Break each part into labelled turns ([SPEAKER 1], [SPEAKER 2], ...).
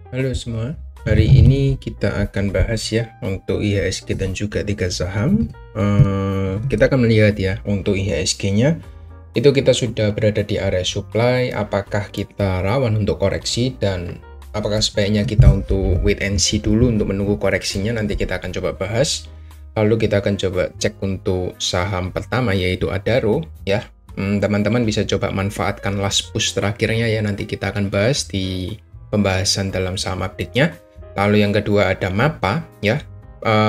[SPEAKER 1] Halo semua, hari ini kita akan bahas ya untuk IHSG dan juga tiga saham. Kita akan melihat ya untuk IHSG-nya itu kita sudah berada di area supply. Apakah kita rawan untuk koreksi dan apakah sebaiknya kita untuk wait and see dulu untuk menunggu koreksinya? Nanti kita akan coba bahas. Lalu kita akan coba cek untuk saham pertama yaitu Adaro ya. Teman-teman bisa coba manfaatkan last push terakhirnya ya, nanti kita akan bahas di pembahasan dalam saham update-nya. Lalu yang kedua ada MAPA ya,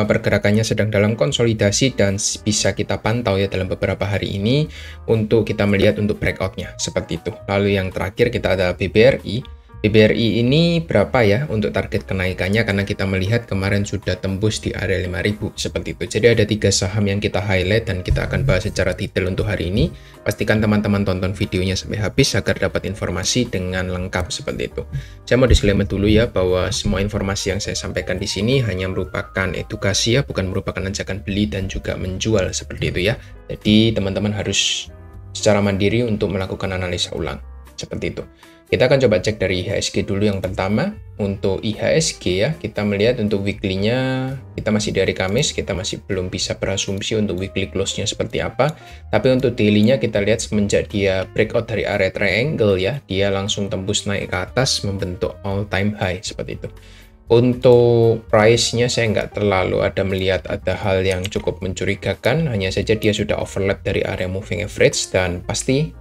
[SPEAKER 1] pergerakannya sedang dalam konsolidasi dan bisa kita pantau ya dalam beberapa hari ini untuk kita melihat untuk breakout-nya seperti itu. Lalu yang terakhir kita ada BBRI. BBRI ini berapa ya untuk target kenaikannya, karena kita melihat kemarin sudah tembus di area 5.000 seperti itu. Jadi ada tiga saham yang kita highlight dan kita akan bahas secara detail untuk hari ini. Pastikan teman-teman tonton videonya sampai habis agar dapat informasi dengan lengkap seperti itu. Saya mau disclaimer dulu ya bahwa semua informasi yang saya sampaikan di sini hanya merupakan edukasi ya, bukan merupakan ajakan beli dan juga menjual seperti itu ya. Jadi teman-teman harus secara mandiri untuk melakukan analisa ulang seperti itu. Kita akan coba cek dari IHSG dulu yang pertama. Untuk IHSG ya, kita melihat untuk weekly-nya, kita masih dari Kamis, kita masih belum bisa berasumsi untuk weekly close-nya seperti apa. Tapi untuk daily-nya kita lihat semenjak dia breakout dari area triangle ya, dia langsung tembus naik ke atas membentuk all time high seperti itu. Untuk price-nya saya nggak terlalu ada melihat ada hal yang cukup mencurigakan, hanya saja dia sudah overlap dari area moving average dan pasti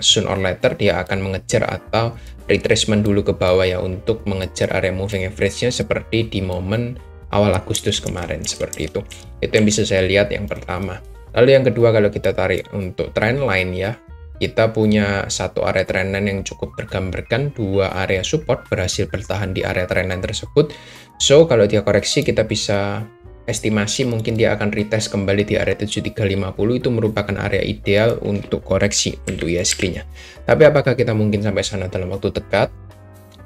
[SPEAKER 1] soon or later dia akan mengejar atau retracement dulu ke bawah ya untuk mengejar area moving average-nya seperti di momen awal Agustus kemarin seperti itu. Itu yang bisa saya lihat yang pertama. Lalu yang kedua, kalau kita tarik untuk trend line ya, kita punya satu area trendline yang cukup tergambarkan, dua area support berhasil bertahan di area trendline tersebut. So kalau dia koreksi kita bisa estimasi mungkin dia akan retest kembali di area 7350, itu merupakan area ideal untuk koreksi untuk IHSG-nya. Tapi apakah kita mungkin sampai sana dalam waktu dekat?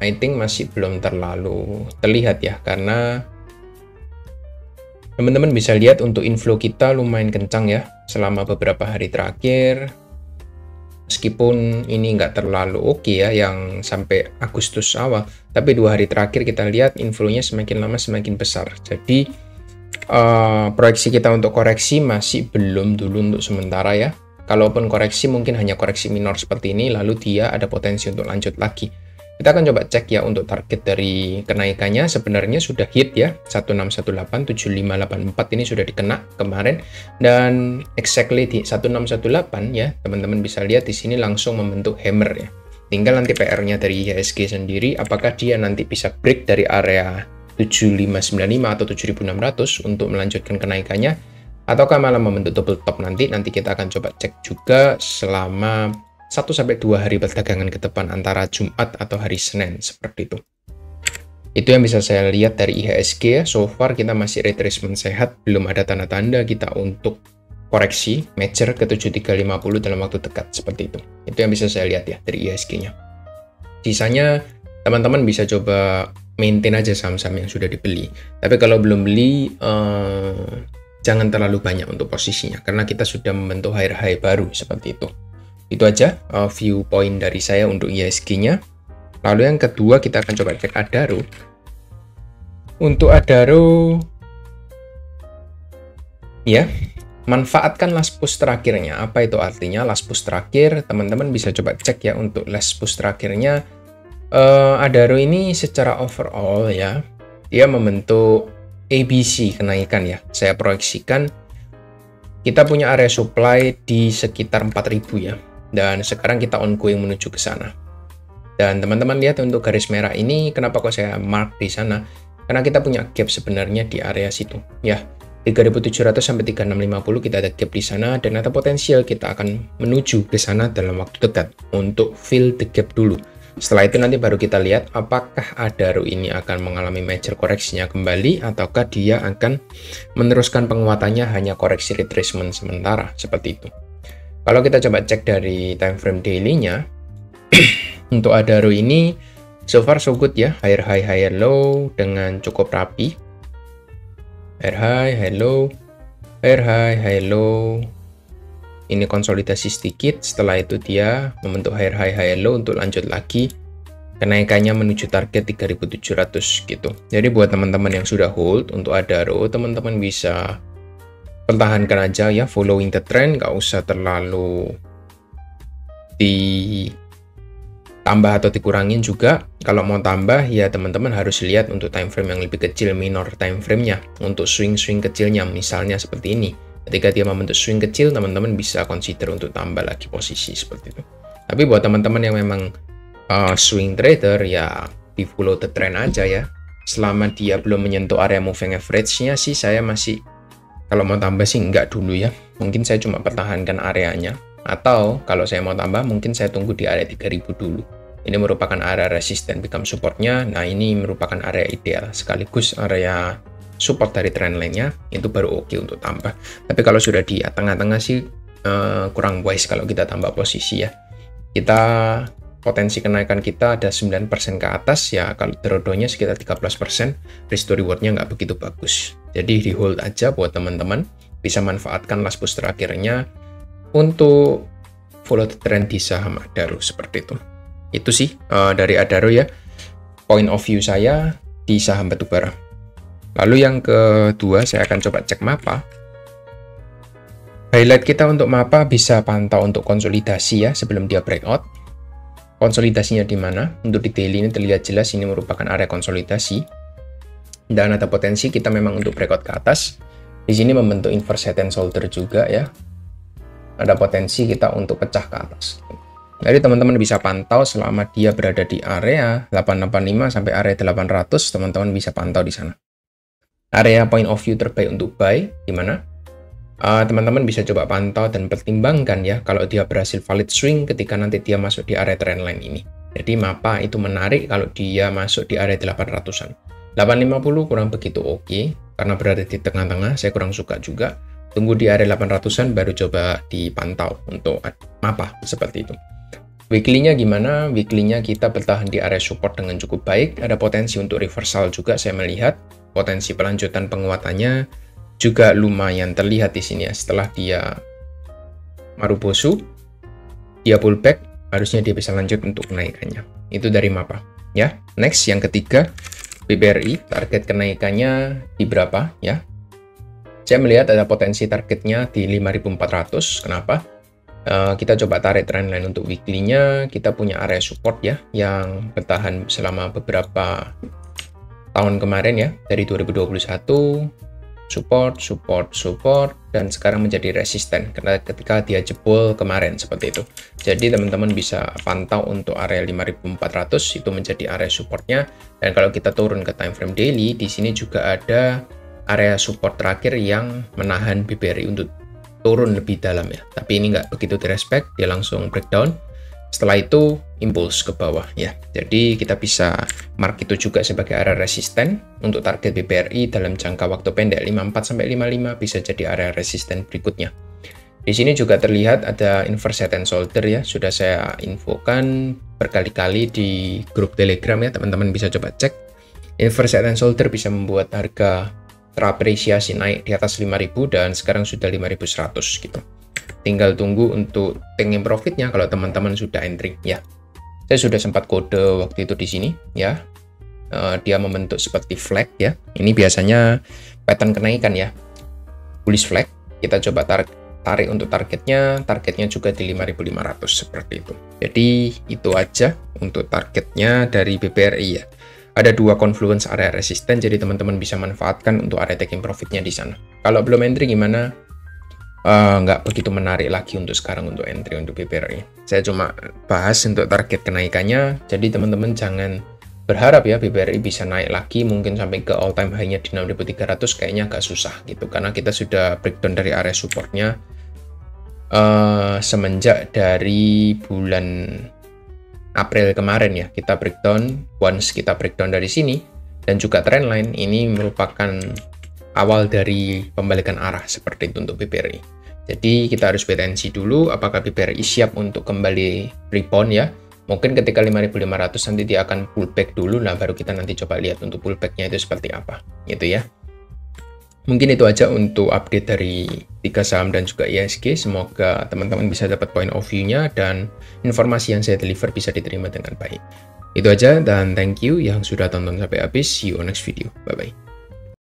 [SPEAKER 1] I think masih belum terlalu terlihat ya, karena teman-teman bisa lihat untuk inflow kita lumayan kencang ya selama beberapa hari terakhir. Meskipun ini nggak terlalu oke ya yang sampai Agustus awal, tapi 2 hari terakhir kita lihat inflow-nya semakin lama semakin besar. Jadi proyeksi kita untuk koreksi masih belum dulu untuk sementara ya. Kalaupun koreksi mungkin hanya koreksi minor seperti ini, lalu dia ada potensi untuk lanjut lagi. Kita akan coba cek ya untuk target dari kenaikannya. Sebenarnya sudah hit ya, 1618, 7584 ini sudah dikena kemarin, dan exactly di 1618 ya, teman-teman bisa lihat di sini langsung membentuk hammer ya. Tinggal nanti PR-nya dari IHSG sendiri, apakah dia nanti bisa break dari area 7595 atau 7600 untuk melanjutkan kenaikannya, ataukah malah membentuk double top nanti kita akan coba cek juga selama 1-2 hari perdagangan ke depan antara Jumat atau hari Senin seperti itu. Itu yang bisa saya lihat dari IHSG ya. So far kita masih retracement sehat, belum ada tanda-tanda kita untuk koreksi major ke 7350 dalam waktu dekat seperti itu. Itu yang bisa saya lihat ya dari IHSG-nya. Sisanya teman-teman bisa coba maintain aja saham-saham yang sudah dibeli. Tapi kalau belum beli jangan terlalu banyak untuk posisinya, karena kita sudah membentuk high baru seperti itu. Itu aja viewpoint dari saya untuk IHSG-nya. Lalu yang kedua kita akan coba cek Adaro. Untuk Adaro ya, manfaatkan last push terakhirnya. Apa itu artinya last push terakhir? Teman-teman bisa coba cek ya untuk last push terakhirnya. Adaro ini secara overall ya, dia membentuk ABC kenaikan ya. Saya proyeksikan kita punya area supply di sekitar 4.000 ya. Dan sekarang kita ongoing menuju ke sana. Dan teman-teman lihat untuk garis merah ini, kenapa kok saya mark di sana? Karena kita punya gap sebenarnya di area situ. Ya, 3.700 sampai 3.650 kita ada gap di sana, dan ada potensial kita akan menuju ke sana dalam waktu dekat untuk fill the gap dulu. Setelah itu nanti baru kita lihat apakah Adaro ini akan mengalami major koreksinya kembali, ataukah dia akan meneruskan penguatannya hanya koreksi retracement sementara seperti itu. Kalau kita coba cek dari time frame daily-nya, untuk Adaro ini so far so good ya, higher high, higher low dengan cukup rapi. Higher high, high low, higher high, high low. Ini konsolidasi sedikit, setelah itu dia membentuk higher high, higher low untuk lanjut lagi kenaikannya menuju target 3.700 gitu. Jadi buat teman-teman yang sudah hold untuk Adaro, teman-teman bisa pertahankan aja ya, following the trend, nggak usah terlalu ditambah atau dikurangin juga. Kalau mau tambah ya teman-teman harus lihat untuk time frame yang lebih kecil, minor time frame-nya, untuk swing-swing kecilnya, misalnya seperti ini. Ketika dia membentuk swing kecil, teman-teman bisa consider untuk tambah lagi posisi seperti itu. Tapi buat teman-teman yang memang swing trader, ya di follow the trend aja ya. Selama dia belum menyentuh area moving average-nya sih, saya masih, kalau mau tambah sih enggak dulu ya. Mungkin saya cuma pertahankan areanya. Atau kalau saya mau tambah, mungkin saya tunggu di area 3000 dulu. Ini merupakan area resisten become supportnya. Nah, ini merupakan area ideal sekaligus area support dari trendline-nya, itu baru oke untuk tambah. Tapi kalau sudah di tengah-tengah sih kurang wise kalau kita tambah posisi ya. Kita potensi kenaikan kita ada 9% ke atas ya, kalau terodonya sekitar 13%, risk to reward-nya nggak begitu bagus. Jadi di hold aja buat teman-teman, bisa manfaatkan last push terakhirnya untuk follow the trend di saham Adaro seperti itu. Itu sih dari Adaro ya, point of view saya di saham batubara. Lalu yang kedua, saya akan coba cek MAPA. Highlight kita untuk MAPA bisa pantau untuk konsolidasi ya sebelum dia breakout. Konsolidasinya di mana? Untuk di daily ini terlihat jelas ini merupakan area konsolidasi. Dan ada potensi kita memang untuk breakout ke atas. Di sini membentuk inverse head and shoulder juga ya. Ada potensi kita untuk pecah ke atas. Jadi teman-teman bisa pantau selama dia berada di area 885 sampai area 800, teman-teman bisa pantau di sana. Area point of view terbaik untuk buy di mana? Teman-teman bisa coba pantau dan pertimbangkan ya kalau dia berhasil valid swing ketika nanti dia masuk di area trendline ini. Jadi MAPA itu menarik kalau dia masuk di area 800-an. 850 kurang begitu oke karena berada di tengah-tengah, saya kurang suka juga. Tunggu di area 800-an baru coba dipantau untuk MAPA seperti itu. Weekly-nya gimana? Weekly-nya kita bertahan di area support dengan cukup baik. Ada potensi untuk reversal juga saya melihat. Potensi pelanjutan penguatannya juga lumayan terlihat di sini ya. Setelah dia Marubosu, dia pullback, harusnya dia bisa lanjut untuk kenaikannya. Itu dari MAPA. Ya, next yang ketiga, BBRI, target kenaikannya di berapa ya? Saya melihat ada potensi targetnya di 5.400. Kenapa? Kita coba tarik trendline untuk weekly-nya. Kita punya area support ya, yang bertahan selama beberapa tahun kemarin ya, dari 2021, support, dan sekarang menjadi resisten karena ketika dia jebol kemarin seperti itu. Jadi teman-teman bisa pantau untuk area 5.400 itu menjadi area supportnya. Dan kalau kita turun ke time frame daily, di sini juga ada area support terakhir yang menahan BBRI untuk turun lebih dalam ya, tapi ini nggak begitu direspect, dia langsung breakdown. Setelah itu impuls ke bawah ya. Jadi kita bisa mark itu juga sebagai area resisten untuk target BBRI dalam jangka waktu pendek 54 sampai 55 bisa jadi area resisten berikutnya. Di sini juga terlihat ada inverse head and shoulder ya, sudah saya infokan berkali-kali di grup Telegram ya, teman-teman bisa coba cek. Inverse head and shoulder bisa membuat harga terapresiasi naik di atas 5.000 dan sekarang sudah 5.100 gitu. Tinggal tunggu untuk taking profitnya kalau teman-teman sudah entry ya. Saya sudah sempat kode waktu itu di sini ya. Dia membentuk seperti flag ya. Ini biasanya pattern kenaikan ya. Bullish flag. Kita coba tarik untuk targetnya juga di 5.500 seperti itu. Jadi itu aja untuk targetnya dari BBRI ya. Ada dua confluence area resisten, jadi teman-teman bisa manfaatkan untuk area taking profitnya di sana. Kalau belum entry gimana? Nggak begitu menarik lagi untuk sekarang untuk entry untuk BBRI. Saya cuma bahas untuk target kenaikannya, jadi teman-teman jangan berharap ya BBRI bisa naik lagi, mungkin sampai ke all time high-nya di 6.300 kayaknya agak susah gitu, karena kita sudah breakdown dari area supportnya semenjak dari bulan April kemarin ya, kita breakdown. Once kita breakdown dari sini dan juga trendline, ini merupakan awal dari pembalikan arah seperti itu untuk BBRI. Jadi kita harus wait and see dulu apakah BBRI siap untuk kembali rebound ya. Mungkin ketika 5.500 nanti dia akan pullback dulu, nah baru kita nanti coba lihat untuk pullbacknya itu seperti apa gitu ya. Mungkin itu aja untuk update dari 3 saham dan juga IHSG. Semoga teman-teman bisa dapat point of view-nya dan informasi yang saya deliver bisa diterima dengan baik. Itu aja dan thank you yang sudah tonton sampai habis. See you on next video. Bye bye.